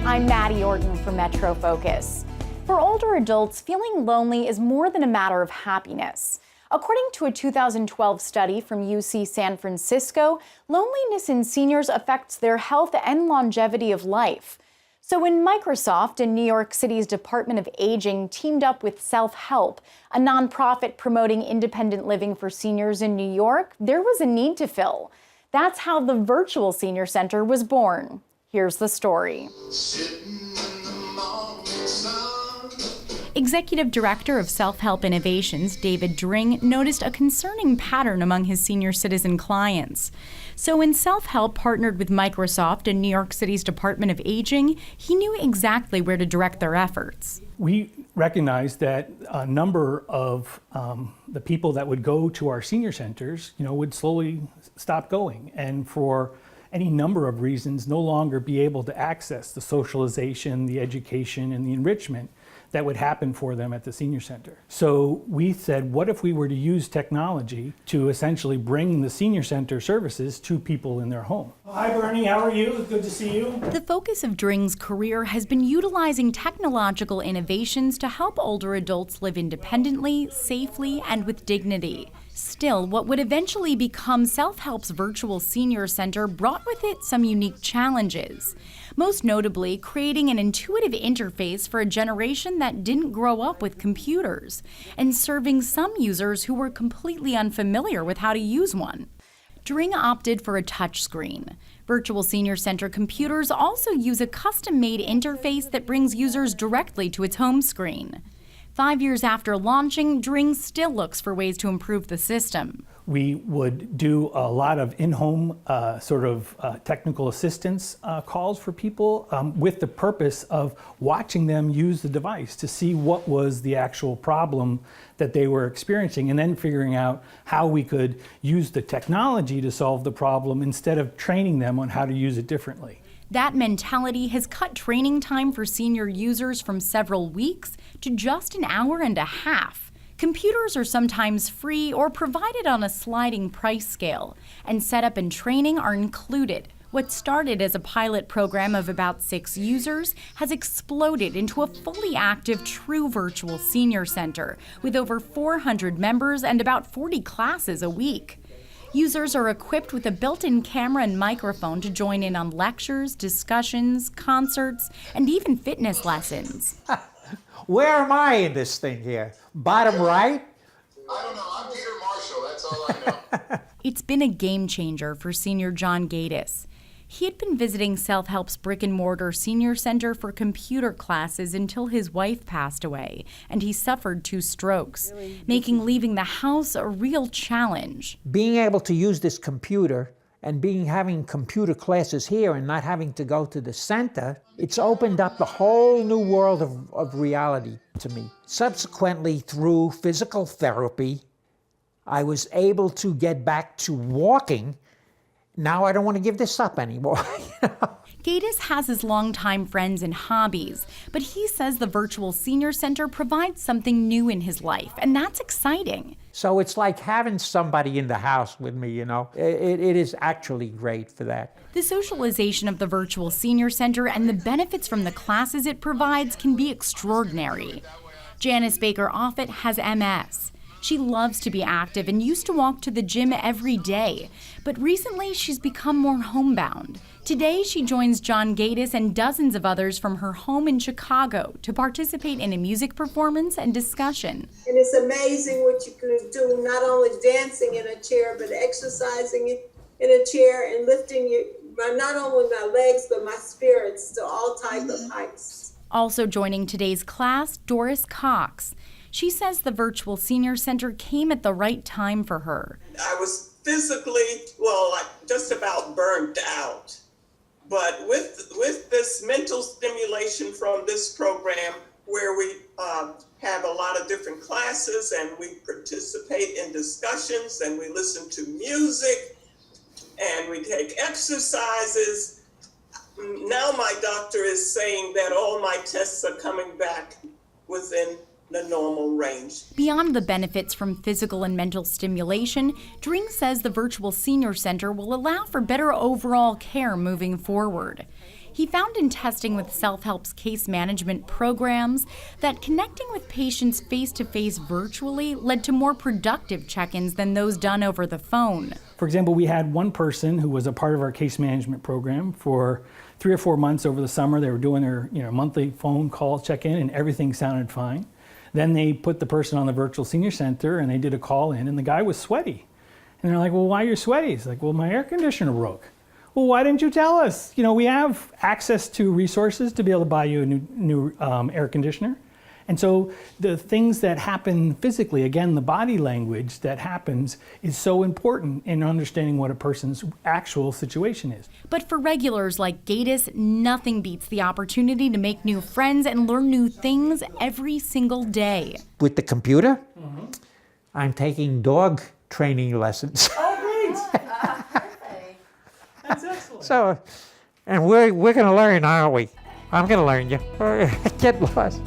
I'm Maddie Orton for Metro Focus. For older adults, feeling lonely is more than a matter of happiness. According to a 2012 study from UC San Francisco, loneliness in seniors affects their health and longevity of life. So when Microsoft and New York City's Department of Aging teamed up with Self-Help, a nonprofit promoting independent living for seniors in New York, there was a need to fill. That's how the Virtual Senior Center was born. Here's the story. Executive Director of Self-Help Innovations, David Dring, noticed a concerning pattern among his senior citizen clients. So when Self-Help partnered with Microsoft and New York City's Department of Aging, he knew exactly where to direct their efforts. We recognized that a number of the people that would go to our senior centers, would slowly stop going, and for any number of reasons no longer be able to access the socialization, the education, and the enrichment that would happen for them at the senior center. So we said, what if we were to use technology to essentially bring the senior center services to people in their home? Hi Bernie, how are you? Good to see you. The focus of Dring's career has been utilizing technological innovations to help older adults live independently, safely, and with dignity. Still, what would eventually become Self-Help's Virtual Senior Center brought with it some unique challenges. Most notably, creating an intuitive interface for a generation that didn't grow up with computers, and serving some users who were completely unfamiliar with how to use one. Dring opted for a touchscreen. Virtual Senior Center computers also use a custom-made interface that brings users directly to its home screen. 5 years after launching, Dring still looks for ways to improve the system. We would do a lot of in-home technical assistance calls for people with the purpose of watching them use the device to see what was the actual problem that they were experiencing, and then figuring out how we could use the technology to solve the problem instead of training them on how to use it differently. That mentality has cut training time for senior users from several weeks to just an hour and a half. Computers are sometimes free or provided on a sliding price scale, and setup and training are included. What started as a pilot program of about 6 users has exploded into a fully active, true virtual senior center with over 400 members and about 40 classes a week. Users are equipped with a built-in camera and microphone to join in on lectures, discussions, concerts, and even fitness lessons. Where am I in this thing here? Bottom right? I don't know. I'm Peter Marshall. That's all I know. It's been a game changer for senior John Gatiss. He had been visiting Self-Help's brick-and-mortar senior center for computer classes until his wife passed away, and he suffered 2 strokes, making leaving the house a real challenge. Being able to use this computer and having computer classes here and not having to go to the center, it's opened up the whole new world of reality to me. Subsequently, through physical therapy, I was able to get back to walking. Now I don't want to give this up anymore. Gatiss has his longtime friends and hobbies, but he says the Virtual Senior Center provides something new in his life, and that's exciting. So it's like having somebody in the house with me, It is actually great for that. The socialization of the Virtual Senior Center and the benefits from the classes it provides can be extraordinary. Janice Baker Offit has MS. She loves to be active and used to walk to the gym every day, but recently she's become more homebound. Today she joins John Gatiss and dozens of others from her home in Chicago to participate in a music performance and discussion. And it's amazing what you can do, not only dancing in a chair, but exercising in a chair and lifting not only my legs, but my spirits to all types of heights. Also joining today's class, Doris Cox. She says the Virtual Senior Center came at the right time for her. I was physically, just about burnt out. But with this mental stimulation from this program, where we have a lot of different classes and we participate in discussions and we listen to music and we take exercises, now my doctor is saying that all my tests are coming back within the normal range. Beyond the benefits from physical and mental stimulation, Dring says the virtual senior center will allow for better overall care moving forward. He found in testing with Self-Help's case management programs that connecting with patients face-to-face virtually led to more productive check-ins than those done over the phone. For example, we had one person who was a part of our case management program for 3 or 4 months over the summer. They were doing their monthly phone call check-in, and everything sounded fine. Then they put the person on the virtual senior center and they did a call in, and the guy was sweaty. And they're like, well, why are you sweaty? He's like, well, my air conditioner broke. Well, why didn't you tell us? We have access to resources to be able to buy you a new air conditioner. And so the things that happen physically, again, the body language that happens is so important in understanding what a person's actual situation is. But for regulars like Gatus, nothing beats the opportunity to make new friends and learn new things every single day. With the computer, I'm taking dog training lessons. Oh, great! That's excellent. So, and we're going to learn, aren't we? I'm going to learn you. Get lost.